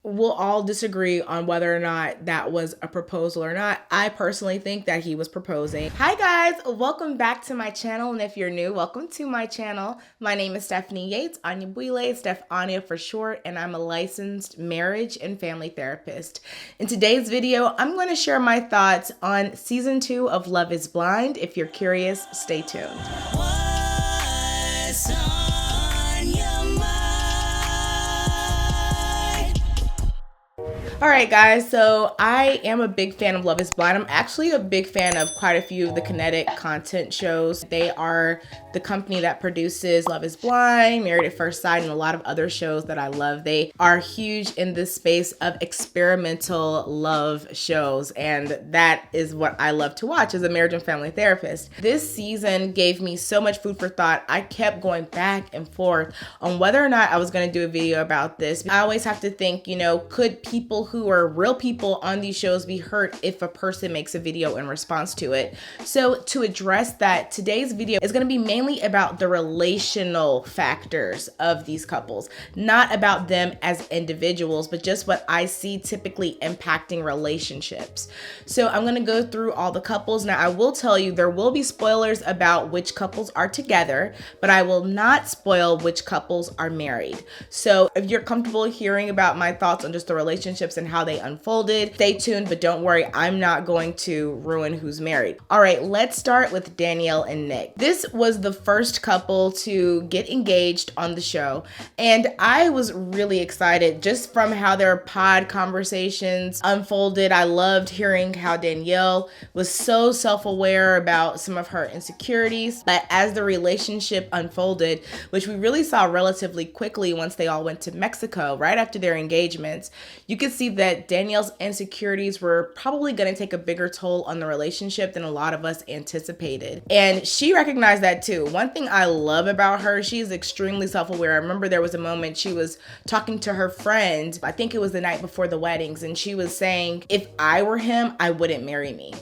we'll all disagree on whether or not that was a proposal or not. I personally think that he was proposing. Hi guys, welcome back to my channel. And if you're new, welcome to my channel. My name is Stephanie Yates, Anya Buile, Steph Anya for short, and I'm a licensed marriage and family therapist. In today's video, I'm going to share my thoughts on season 2 of Love is Blind. If you're curious, stay tuned. What's on your mind? All right, guys, so I am a big fan of Love is Blind. I'm actually a big fan of quite a few of the Kinetic content shows. They are the company that produces Love is Blind, Married at First Sight, and a lot of other shows that I love. They are huge in this space of experimental love shows, and that is what I love to watch as a marriage and family therapist. This season gave me so much food for thought. I kept going back and forth on whether or not I was going to do a video about this. I always have to think, you know, could people who are real people on these shows be hurt if a person makes a video in response to it? So to address that, today's video is going to be mainly about the relational factors of these couples, not about them as individuals, but just what I see typically impacting relationships. So I'm going to go through all the couples. Now, I will tell you there will be spoilers about which couples are together, but I will not spoil which couples are married. So if you're comfortable hearing about my thoughts on just the relationships and how they unfolded, stay tuned, but don't worry, I'm not going to ruin who's married. All right, let's start with Danielle and Nick. This was the first couple to get engaged on the show, and I was really excited just from how their pod conversations unfolded. I loved hearing how Danielle was so self-aware about some of her insecurities, but as the relationship unfolded, which we really saw relatively quickly once they all went to Mexico, right after their engagements, you could see that Danielle's insecurities were probably going to take a bigger toll on the relationship than a lot of us anticipated. And she recognized that too. One thing I love about her, she's extremely self-aware. I remember there was a moment she was talking to her friend, I think it was the night before the weddings, and she was saying, if I were him, I wouldn't marry me.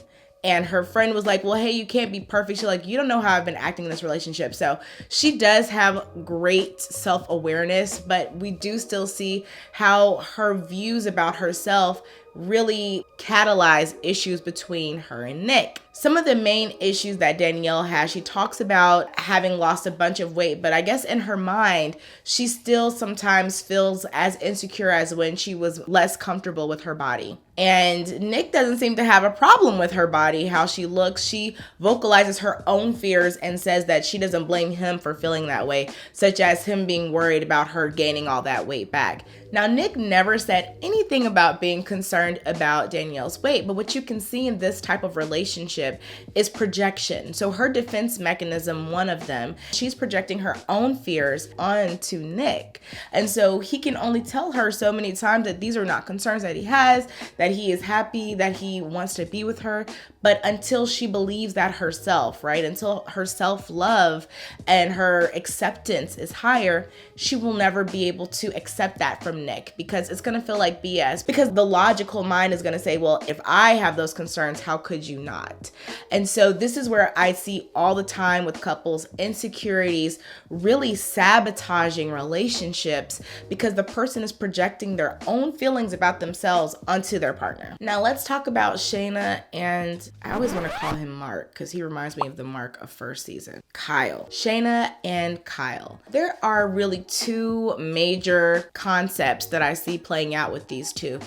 And her friend was like, well, hey, you can't be perfect. She's like, you don't know how I've been acting in this relationship. So she does have great self-awareness, but we do still see how her views about herself really catalyze issues between her and Nick. Some of the main issues that Danielle has, she talks about having lost a bunch of weight, but I guess in her mind, she still sometimes feels as insecure as when she was less comfortable with her body. And Nick doesn't seem to have a problem with her body, how she looks. She vocalizes her own fears and says that she doesn't blame him for feeling that way, such as him being worried about her gaining all that weight back. Now, Nick never said anything about being concerned about Danielle's weight, but what you can see in this type of relationship is projection. So her defense mechanism, one of them, she's projecting her own fears onto Nick. And so he can only tell her so many times that these are not concerns that he has, that he is happy, that he wants to be with her. But until she believes that herself, right? Until her self-love and her acceptance is higher, she will never be able to accept that from Nick, because it's going to feel like BS, because the logical mind is going to say, well, if I have those concerns, how could you not? And so this is where I see all the time with couples, insecurities really sabotaging relationships because the person is projecting their own feelings about themselves onto their partner. Now let's talk about Shaina and I always want to call him Mark because he reminds me of the Mark of first season. Kyle. Shaina and Kyle. There are really two major concepts that I see playing out with these two.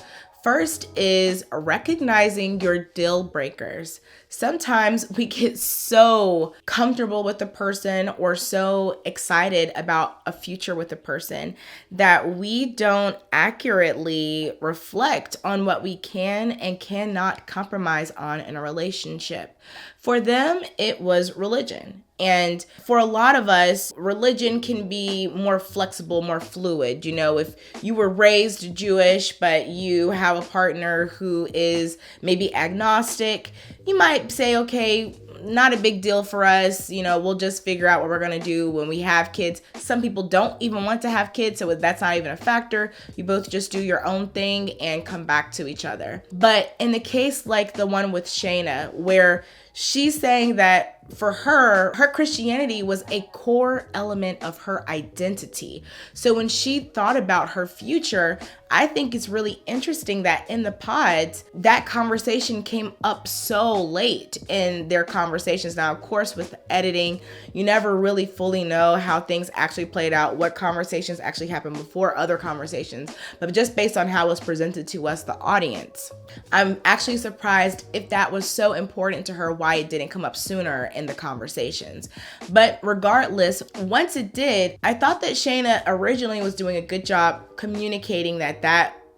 First is recognizing your deal breakers. Sometimes we get so comfortable with the person or so excited about a future with the person that we don't accurately reflect on what we can and cannot compromise on in a relationship. For them, it was religion. And for a lot of us, religion can be more flexible, more fluid. You know, if you were raised Jewish, but you have a partner who is maybe agnostic, you might say, okay, not a big deal for us. You know, we'll just figure out what we're going to do when we have kids. Some people don't even want to have kids, so that's not even a factor. You both just do your own thing and come back to each other. But in the case like the one with Shaina, where she's saying that for her, her Christianity was a core element of her identity. So when she thought about her future, I think it's really interesting that in the pods, that conversation came up so late in their conversations. Now, of course, with editing, you never really fully know how things actually played out, what conversations actually happened before other conversations, but just based on how it was presented to us, the audience. I'm actually surprised if that was so important to her, why it didn't come up sooner in the conversations. But regardless, once it did, I thought that Shayna originally was doing a good job communicating that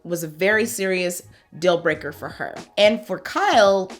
was a very serious deal breaker for her. And for Kyle,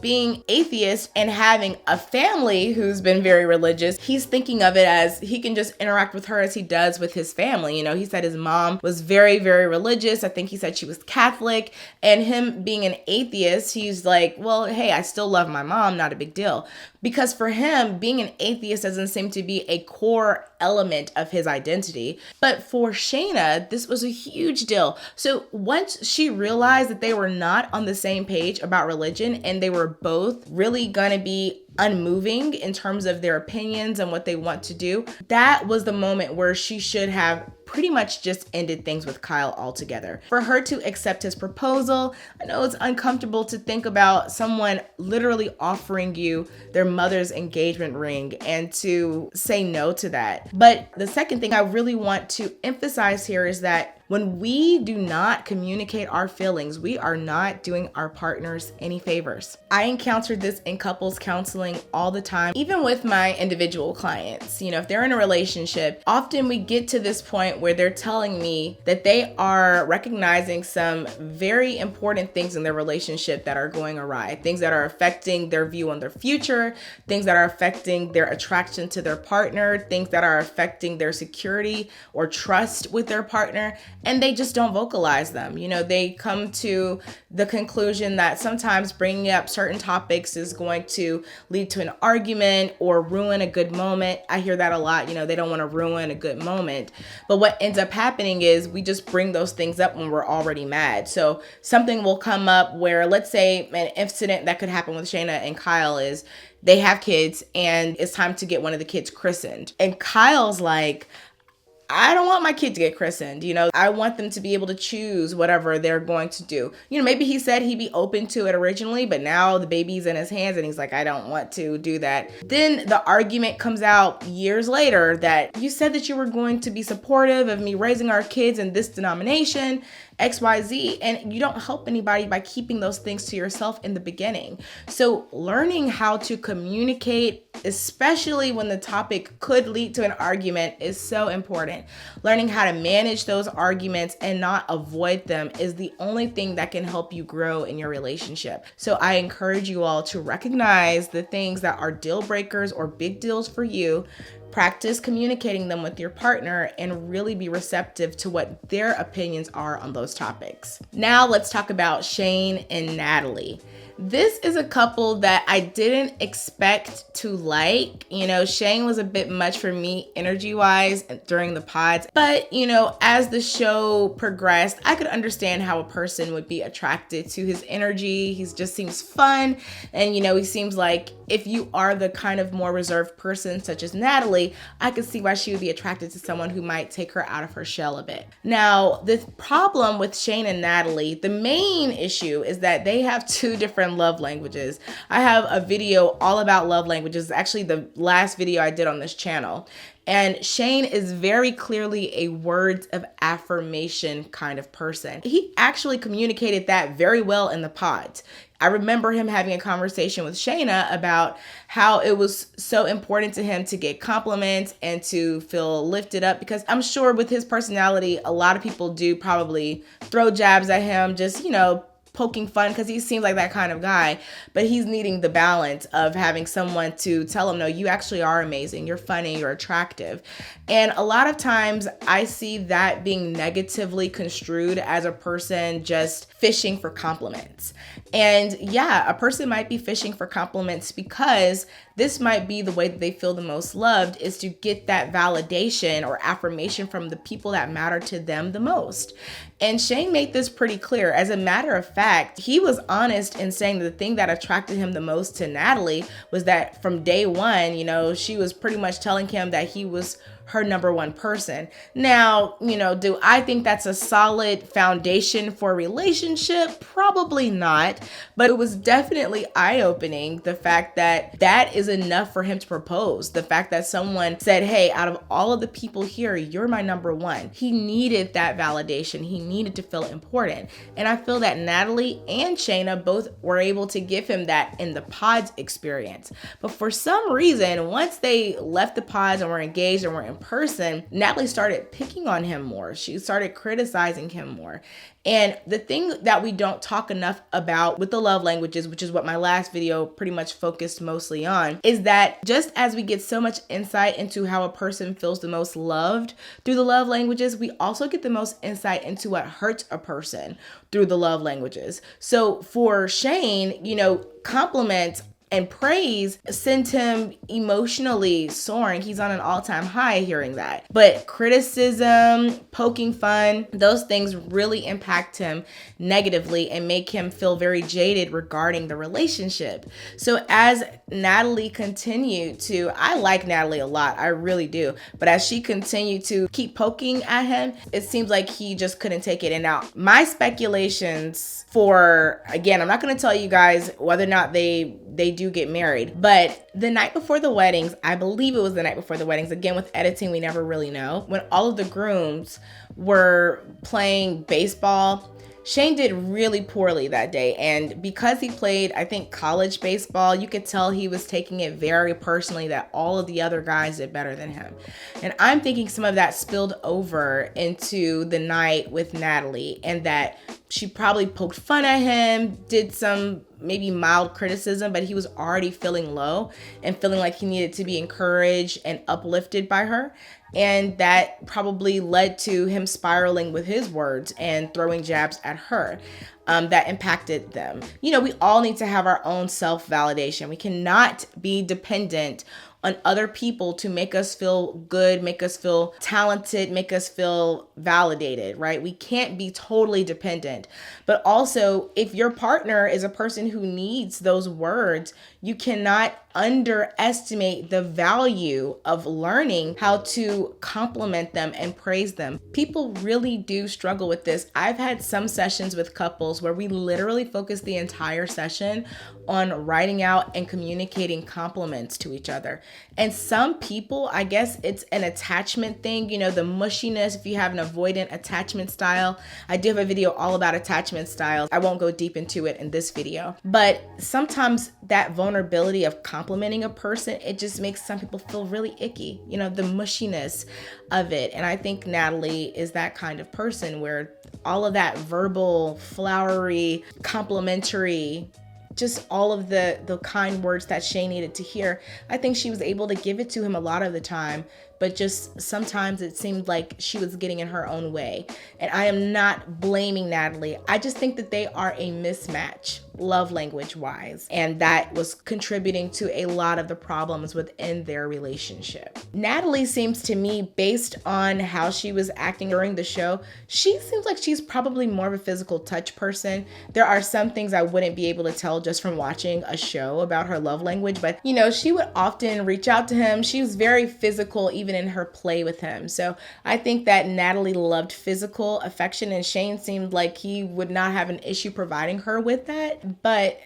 being atheist and having a family who's been very religious, he's thinking of it as he can just interact with her as he does with his family. He said his mom was very, very religious. I think he said she was Catholic, and him being an atheist, he's like, well, hey, I still love my mom, not a big deal. Because for him, being an atheist doesn't seem to be a core element of his identity. But for Shayna, this was a huge deal. So once she realized that they were not on the same page about religion and they were both really going to be unmoving in terms of their opinions and what they want to do, that was the moment where she should have pretty much just ended things with Kyle altogether. For her to accept his proposal, I know it's uncomfortable to think about someone literally offering you their mother's engagement ring and to say no to that. But the second thing I really want to emphasize here is that when we do not communicate our feelings, we are not doing our partners any favors. I encountered this in couples counseling all the time, even with my individual clients. If they're in a relationship, often we get to this point where they're telling me that they are recognizing some very important things in their relationship that are going awry, things that are affecting their view on their future, things that are affecting their attraction to their partner, things that are affecting their security or trust with their partner. And they just don't vocalize them. They come to the conclusion that sometimes bringing up certain topics is going to lead to an argument or ruin a good moment. I hear that a lot. They don't want to ruin a good moment. But what ends up happening is we just bring those things up when we're already mad. So something will come up where, let's say, an incident that could happen with Shayna and Kyle is they have kids and it's time to get one of the kids christened. And Kyle's like, I don't want my kid to get christened. I want them to be able to choose whatever they're going to do. Maybe he said he'd be open to it originally, but now the baby's in his hands and he's like, I don't want to do that. Then the argument comes out years later that you said that you were going to be supportive of me raising our kids in this denomination, XYZ, and you don't help anybody by keeping those things to yourself in the beginning. So learning how to communicate, especially when the topic could lead to an argument, is so important. Learning how to manage those arguments and not avoid them is the only thing that can help you grow in your relationship. So I encourage you all to recognize the things that are deal breakers or big deals for you. Practice communicating them with your partner and really be receptive to what their opinions are on those topics. Now let's talk about Shayne and Natalie. This is a couple that I didn't expect to like. Shayne was a bit much for me energy-wise during the pods. But, as the show progressed, I could understand how a person would be attracted to his energy. He just seems fun. And, he seems like if you are the kind of more reserved person such as Natalie, I could see why she would be attracted to someone who might take her out of her shell a bit. Now, the problem with Shayne and Natalie, the main issue is that they have two different love languages. I have a video all about love languages, actually the last video I did on this channel. And Shayne is very clearly a words of affirmation kind of person. He actually communicated that very well in the pods. I remember him having a conversation with Shayna about how it was so important to him to get compliments and to feel lifted up, because I'm sure with his personality, a lot of people do probably throw jabs at him, just, poking fun, because he seems like that kind of guy, but he's needing the balance of having someone to tell him, no, you actually are amazing, you're funny, you're attractive. And a lot of times I see that being negatively construed as a person just fishing for compliments. And yeah, a person might be fishing for compliments because this might be the way that they feel the most loved, is to get that validation or affirmation from the people that matter to them the most. And Shayne made this pretty clear. As a matter of fact, he was honest in saying that the thing that attracted him the most to Natalie was that from day one, you know, she was pretty much telling him that he was her number one person. Now, you know, do I think that's a solid foundation for a relationship? Probably not, but it was definitely eye-opening, the fact that that is enough for him to propose. The fact that someone said, hey, out of all of the people here, you're my number one. He needed that validation. He needed to feel important. And I feel that Natalie and Shaina both were able to give him that in the pods experience. But for some reason, once they left the pods and were engaged and were in person, Natalie started picking on him more. She started criticizing him more. And the thing that we don't talk enough about with the love languages, which is what my last video pretty much focused mostly on, is that just as we get so much insight into how a person feels the most loved through the love languages, we also get the most insight into what hurts a person through the love languages. So for Shayne, you know, compliments and praise sent him emotionally soaring. He's on an all-time high hearing that. But criticism, poking fun, those things really impact him negatively and make him feel very jaded regarding the relationship. So as Natalie continued to, I like Natalie a lot, I really do. But as she continued to keep poking at him, it seems like he just couldn't take it. And now my speculations for, again, I'm not going to tell you guys whether or not they do get married, but the night before the weddings, I believe it was the night before the weddings, again with editing we never really know, when all of the grooms were playing baseball, Shayne did really poorly that day. And because he played, I think, college baseball, you could tell he was taking it very personally that all of the other guys did better than him. And I'm thinking some of that spilled over into the night with Natalie, and that she probably poked fun at him, did some maybe mild criticism, but he was already feeling low and feeling like he needed to be encouraged and uplifted by her. And that probably led to him spiraling with his words and throwing jabs at her. That impacted them. You know, we all need to have our own self-validation. We cannot be dependent on other people to make us feel good, make us feel talented, make us feel validated, right? We can't be totally dependent. But also, if your partner is a person who needs those words, you cannot underestimate the value of learning how to compliment them and praise them. People really do struggle with this. I've had some sessions with couples where we literally focus the entire session on writing out and communicating compliments to each other. And some people, I guess it's an attachment thing, you know, the mushiness, if you have an avoidant attachment style. I do have a video all about attachment styles. I won't go deep into it in this video. But sometimes that vulnerability of complimenting a person, it just makes some people feel really icky, you know, the mushiness of it. And I think Natalie is that kind of person where all of that verbal, flowery, complimentary, just all of the kind words that Shayne needed to hear, I think she was able to give it to him a lot of the time, but just sometimes it seemed like she was getting in her own way. And I am not blaming Natalie. I just think that they are a mismatch, love language wise, and that was contributing to a lot of the problems within their relationship. Natalie seems to me, based on how she was acting during the show, she seems like she's probably more of a physical touch person. There are some things I wouldn't be able to tell just from watching a show about her love language, but you know, she would often reach out to him. She was very physical, even in her play with him. So I think that Natalie loved physical affection, and Shayne seemed like he would not have an issue providing her with that. But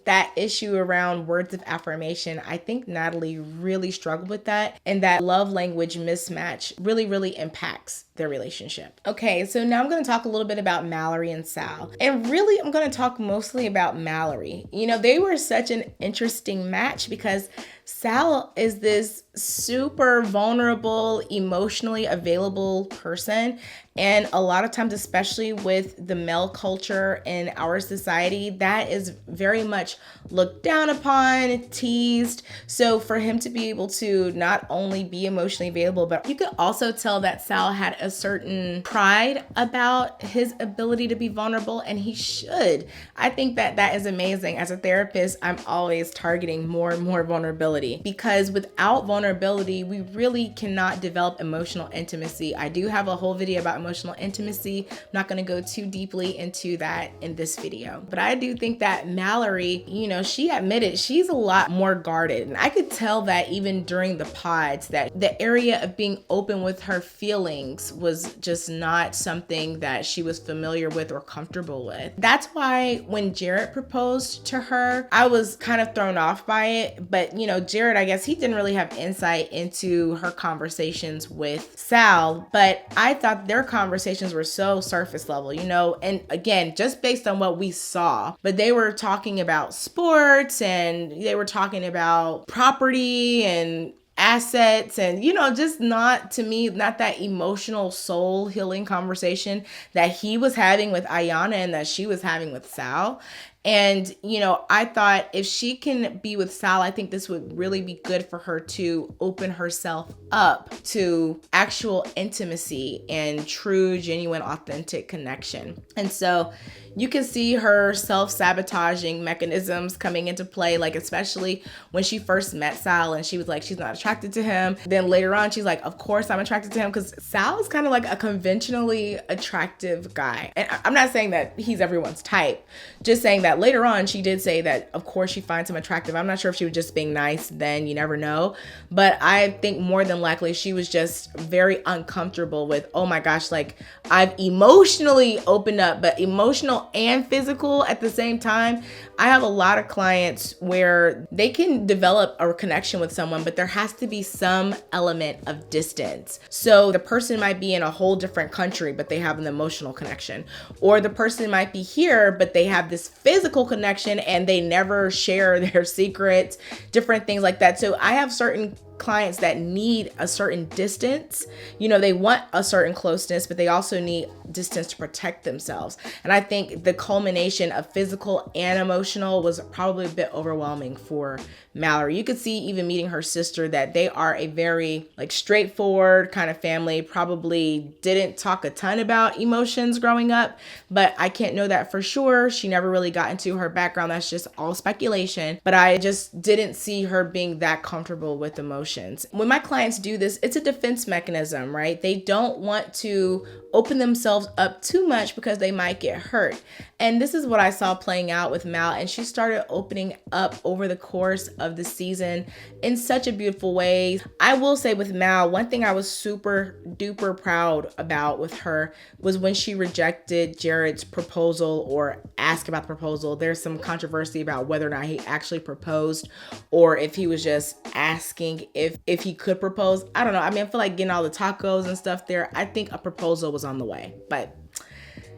that issue around words of affirmation, I think Natalie really struggled with that, and that love language mismatch really impacts their relationship. Okay, so now I'm going to talk a little bit about Mallory and Sal. And really, I'm going to talk mostly about Mallory. You know, they were such an interesting match because Sal is this super vulnerable, emotionally available person. And a lot of times, especially with the male culture in our society, that is very much looked down upon, teased. So for him to be able to not only be emotionally available, but you could also tell that Sal had a certain pride about his ability to be vulnerable, and he should. I think that that is amazing. As a therapist, I'm always targeting more and more vulnerability, because without vulnerability, we really cannot develop emotional intimacy. I do have a whole video about emotional intimacy. I'm not going to go too deeply into that in this video, but I do think that Mallory, you know, she admitted she's a lot more guarded, and I could tell that even during the pods, that the area of being open with her feelings was just not something that she was familiar with or comfortable with. That's why when Jarrette proposed to her, I was kind of thrown off by it. But you know, Jarrette, I guess he didn't really have insight into her conversations with Sal, but I thought their conversations were so surface level, you know, and again, just based on what we saw, but they were talking about sports, and they were talking about property and assets, and you know, just not, to me, not that emotional soul healing conversation that he was having with Iyanna and that she was having with Sal. And, you know, I thought if she can be with Sal, I think this would really be good for her to open herself up to actual intimacy and true, genuine, authentic connection. And so you can see her self-sabotaging mechanisms coming into play, like especially when she first met Sal and she was like, she's not attracted to him. Then later on, she's like, of course I'm attracted to him, because Sal is kind of like a conventionally attractive guy. And I'm not saying that he's everyone's type, just saying that later on, she did say that, of course, she finds him attractive. I'm not sure if she was just being nice then, you never know. But I think more than likely, she was just very uncomfortable with, oh my gosh, like I've emotionally opened up, but emotional and physical at the same time. I have a lot of clients where they can develop a connection with someone, but there has to be some element of distance. So the person might be in a whole different country, but they have an emotional connection. Or the person might be here, but they have this physical connection and they never share their secrets, different things like that. So I have certain clients that need a certain distance. You know, they want a certain closeness, but they also need distance to protect themselves. And I think the culmination of physical and emotional was probably a bit overwhelming for Mallory. You could see even meeting her sister that they are a very like straightforward kind of family, probably didn't talk a ton about emotions growing up, but I can't know that for sure. She never really got into her background. That's just all speculation, but I just didn't see her being that comfortable with emotions. When my clients do this, it's a defense mechanism, right? They don't want to open themselves up too much because they might get hurt. And this is what I saw playing out with Mal, and she started opening up over the course of the season in such a beautiful way. I will say with Mal, one thing I was super duper proud about with her was when she rejected Jarrette's proposal or asked about the proposal. There's some controversy about whether or not he actually proposed or if he was just asking if he could propose. I don't know. I mean, I feel like getting all the tacos and stuff there, I think a proposal was on the way, but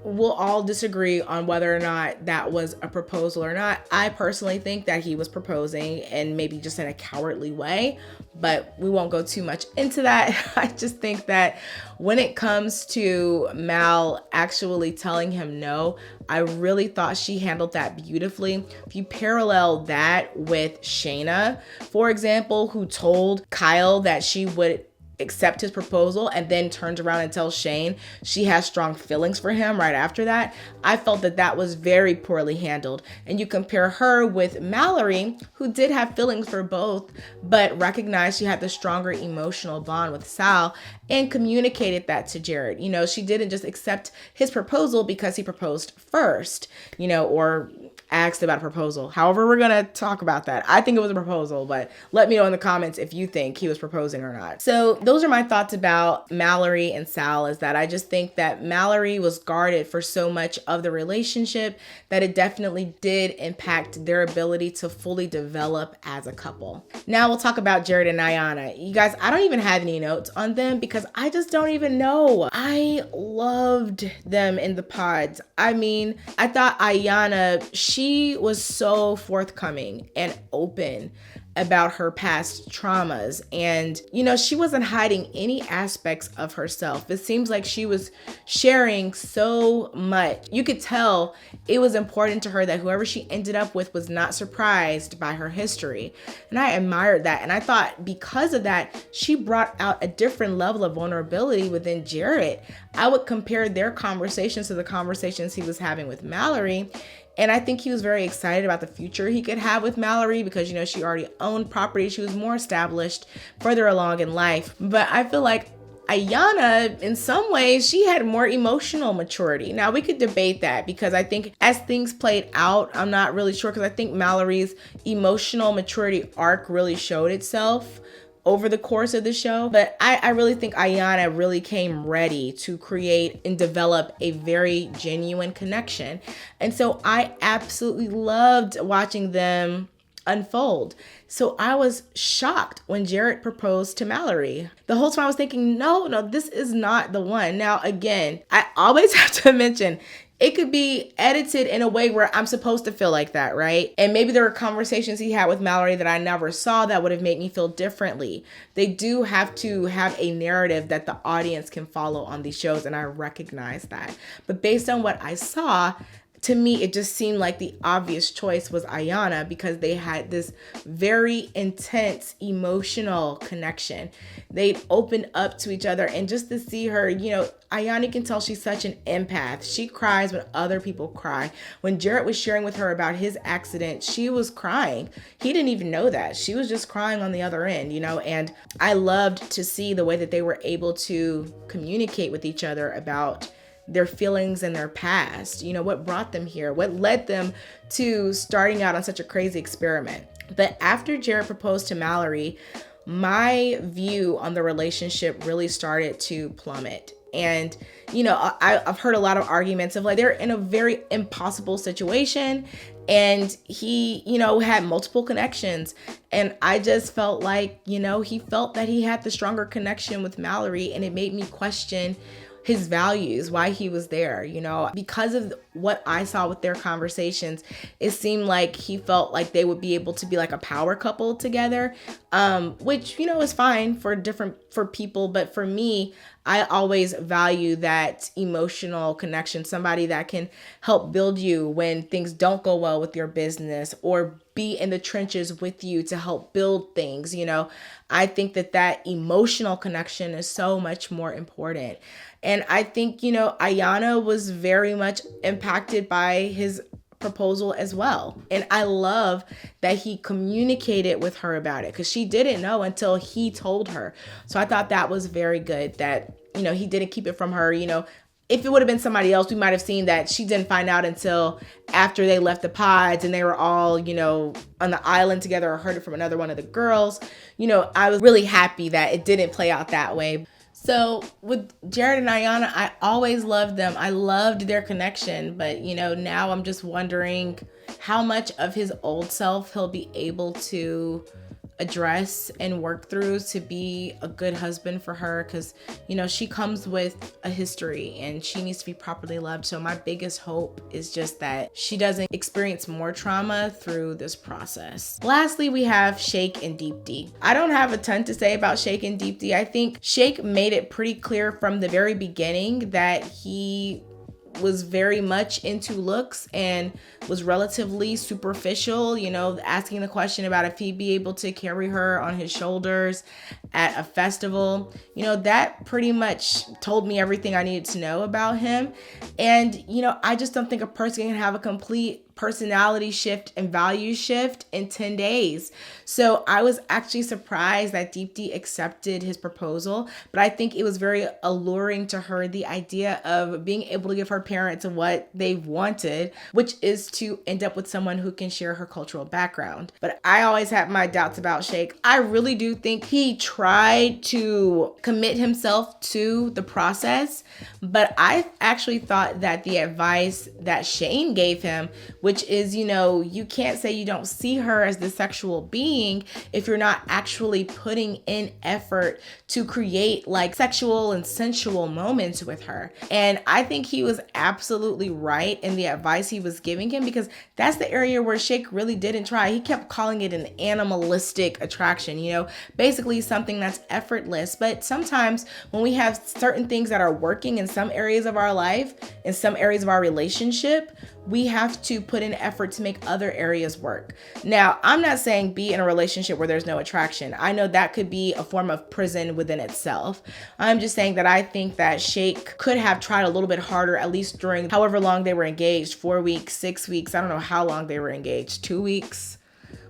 we'll all disagree on whether or not that was a proposal or not. I personally think that he was proposing, and maybe just in a cowardly way, but we won't go too much into that. I just think that when it comes to Mal actually telling him no, I really thought she handled that beautifully. If you parallel that with Shaina, for example, who told Kyle that she would accept his proposal and then turns around and tells Shayne she has strong feelings for him right after that, I felt that that was very poorly handled. And you compare her with Mallory, who did have feelings for both, but recognized she had the stronger emotional bond with Sal and communicated that to Jarrette. You know, she didn't just accept his proposal because he proposed first, you know, or asked about a proposal. However, we're gonna talk about that. I think it was a proposal, but let me know in the comments if you think he was proposing or not. So those are my thoughts about Mallory and Sal, is that I just think that Mallory was guarded for so much of the relationship that it definitely did impact their ability to fully develop as a couple. Now we'll talk about Jarrette and Iyanna. You guys, I don't even have any notes on them because I just don't even know. I loved them in the pods. I mean, I thought Iyanna, she was so forthcoming and open about her past traumas. And, she wasn't hiding any aspects of herself. It seems like she was sharing so much. You could tell it was important to her that whoever she ended up with was not surprised by her history. And I admired that. And I thought because of that, she brought out a different level of vulnerability within Jarrette. I would compare their conversations to the conversations he was having with Mallory. And I think he was very excited about the future he could have with Mallory because, she already owned property. She was more established, further along in life. But I feel like Iyanna, in some ways, she had more emotional maturity. Now, we could debate that because I think as things played out, I'm not really sure because I think Mallory's emotional maturity arc really showed itself over the course of the show. But I really think Iyanna really came ready to create and develop a very genuine connection. And so I absolutely loved watching them unfold. So I was shocked when Jarrette proposed to Mallory. The whole time I was thinking, no, this is not the one. Now, again, I always have to mention, it could be edited in a way where I'm supposed to feel like that, right? And maybe there were conversations he had with Mallory that I never saw that would have made me feel differently. They do have to have a narrative that the audience can follow on these shows, and I recognize that. But based on what I saw, to me, it just seemed like the obvious choice was Iyanna because they had this very intense emotional connection. They'd opened up to each other, and just to see her, Iyanna can tell she's such an empath. She cries when other people cry. When Jarrette was sharing with her about his accident, she was crying. He didn't even know that. She was just crying on the other end, and I loved to see the way that they were able to communicate with each other about their feelings and their past, what brought them here, what led them to starting out on such a crazy experiment. But after Jarrette proposed to Mallory, my view on the relationship really started to plummet. And, I've heard a lot of arguments of like, they're in a very impossible situation. And he, had multiple connections. And I just felt like, he felt that he had the stronger connection with Mallory. And it made me question his values, why he was there, because of what I saw with their conversations. It seemed like he felt like they would be able to be like a power couple together, which, is fine for people. But for me, I always value that emotional connection, somebody that can help build you when things don't go well with your business or be in the trenches with you to help build things. I think that emotional connection is so much more important. And I think, Iyanna was very much impacted by his proposal as well. And I love that he communicated with her about it because she didn't know until he told her. So I thought that was very good that, he didn't keep it from her. If it would have been somebody else, we might have seen that she didn't find out until after they left the pods and they were all, on the island together, or heard it from another one of the girls. I was really happy that it didn't play out that way. So with Jarrette and Iyanna, I always loved them. I loved their connection. But, now I'm just wondering how much of his old self he'll be able to address and work through to be a good husband for her, because she comes with a history and she needs to be properly loved. So my biggest hope is just that she doesn't experience more trauma through this process. Lastly, we have Shayne and Deepti. I don't have a ton to say about Shayne and Deepti. I think Shayne made it pretty clear from the very beginning that he was very much into looks and was relatively superficial, asking the question about if he'd be able to carry her on his shoulders at a festival. That pretty much told me everything I needed to know about him. And, I just don't think a person can have a complete personality shift and value shift in 10 days. So I was actually surprised that Deepti accepted his proposal, but I think it was very alluring to her, the idea of being able to give her parents what they wanted, which is to end up with someone who can share her cultural background. But I always had my doubts about Shayne. I really do think he tried to commit himself to the process, but I actually thought that the advice that Shayne gave him, which is, you can't say you don't see her as the sexual being if you're not actually putting in effort to create like sexual and sensual moments with her. And I think he was absolutely right in the advice he was giving him, because that's the area where Shake really didn't try. He kept calling it an animalistic attraction, you know, basically something that's effortless. But sometimes when we have certain things that are working in some areas of our life, in some areas of our relationship, we have to put in effort to make other areas work. Now, I'm not saying be in a relationship where there's no attraction. I know that could be a form of prison within itself. I'm just saying that I think that Shake could have tried a little bit harder, at least during however long they were engaged, 4 weeks, 6 weeks. I don't know how long they were engaged, 2 weeks,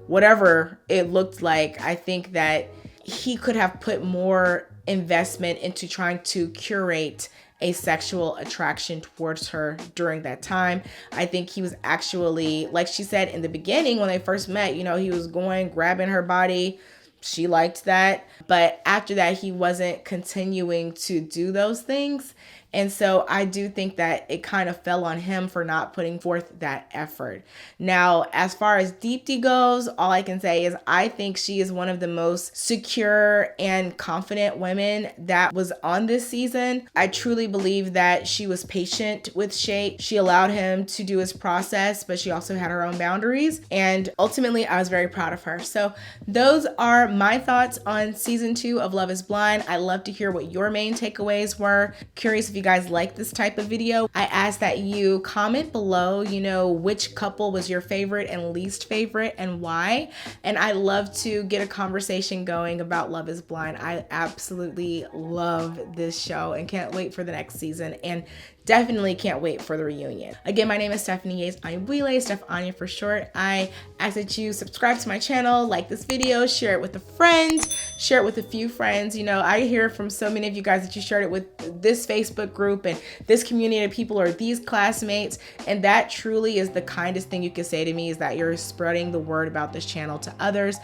whatever it looked like. I think that he could have put more investment into trying to curate a sexual attraction towards her during that time. I think he was actually, like she said in the beginning when they first met, you know, he was going, grabbing her body. She liked that. But after that, he wasn't continuing to do those things. And so I do think that it kind of fell on him for not putting forth that effort. Now, as far as Deepti goes, all I can say is I think she is one of the most secure and confident women that was on this season. I truly believe that she was patient with Shake. She allowed him to do his process, but she also had her own boundaries. And ultimately, I was very proud of her. So those are my thoughts on season 2 of Love is Blind. I'd love to hear what your main takeaways were. Curious if you guys like this type of video. I ask that you comment below, you know, which couple was your favorite and least favorite and why. And I love to get a conversation going about Love is Blind. I absolutely love this show and can't wait for the next season, and definitely can't wait for the reunion. Again, my name is Stephanie Yates Anyabwile, Steph Anya for short. I ask that you subscribe to my channel, like this video, share it with a friend, share it with a few friends. You know, I hear from so many of you guys that you shared it with this Facebook group and this community of people or these classmates. And that truly is the kindest thing you can say to me, is that you're spreading the word about this channel to others.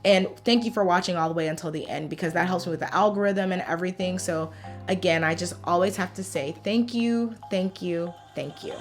And thank you for watching all the way until the end, because that helps me with the algorithm and everything. So again, I just always have to say thank you, thank you, thank you.